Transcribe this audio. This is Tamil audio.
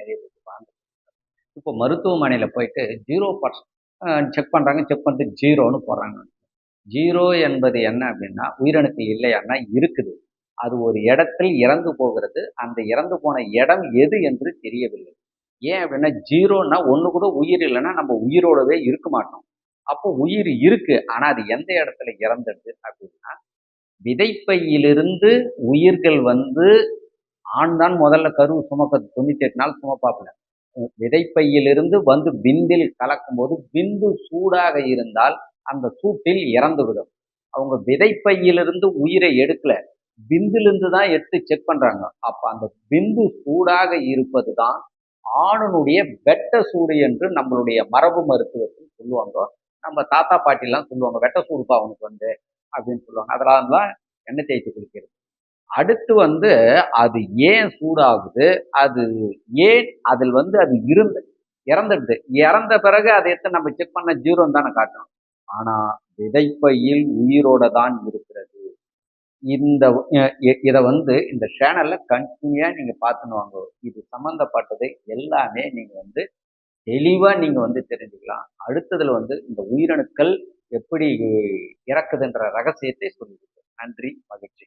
நிறைய பேருக்கு வாங்க. இப்போ மருத்துவமனையில போயிட்டு 0% செக் பண்றாங்க. செக் பண்ணிட்டு 0ன்னு போடுறாங்க. 0 என்பது என்ன அப்படின்னா, உயிரணுக்கள் இல்லையான்னா இருக்குது. அது ஒரு இடத்தில் இறந்து போகிறது. அந்த இறந்து போன இடம் எது என்று தெரியவில்லை. ஏன் அப்படின்னா 0ன்னா 1 கூட உயிர் இல்லைன்னா நம்ம உயிரோடவே இருக்க மாட்டோம். அப்போ உயிர் இருக்கு. ஆனா அது எந்த இடத்துல இறந்தது அப்படின்னா, விதைப்பையிலிருந்து உயிர்கள் வந்து ஆண் தான் முதல்ல கரு சுமக்க 98 நாள் சுமப்பாப்புல. விதைப்பையிலிருந்து வந்து விந்தில் கலக்கும்போது விந்து சூடாக இருந்தால் அந்த சூட்டில் இறந்துவிடும். அவங்க விதைப்பையிலிருந்து உயிரை எடுக்கல. விந்திலிருந்து தான் எடுத்து செக் பண்றாங்க. அப்ப அந்த விந்து சூடாக இருப்பது தான் ஆணுனுடைய வெட்ட சூடு என்று நம்மளுடைய மரபு மருத்துவத்தில் சொல்லுவாங்க. நம்ம தாத்தா பாட்டிலாம் சொல்லுவாங்க. வெட்ட சூடுப்பா அவனுக்கு வந்து அப்படின்னு சொல்லுவாங்க. அதனால தான் எண்ணெய் தேய்ச்சு குளிக்கிறது. அடுத்து வந்து அது ஏன் சூடாகுது? அது ஏன் அதில் வந்து அது இறந்துடுது. இறந்த பிறகு அத எடுத்து நம்ம செக் பண்ணா 0ன்னு தானே காட்டும். ஆனா விதைப்பையில் உயிரோட தான் இருக்கிறது. இந்த இத வந்து இந்த சேனல்ல கன்டினியூவா நீங்க பார்த்துன்னு வாங்க. இது சம்மந்தப்பட்டது எல்லாமே நீங்க வந்து தெளிவா நீங்க வந்து தெரிஞ்சுக்கலாம். அடுத்ததுல வந்து இந்த உயிரணுக்கள் எப்படி இறக்குதுன்ற ரகசியத்தை சொல்லியிருக்கேன். நன்றி, மகிழ்ச்சி.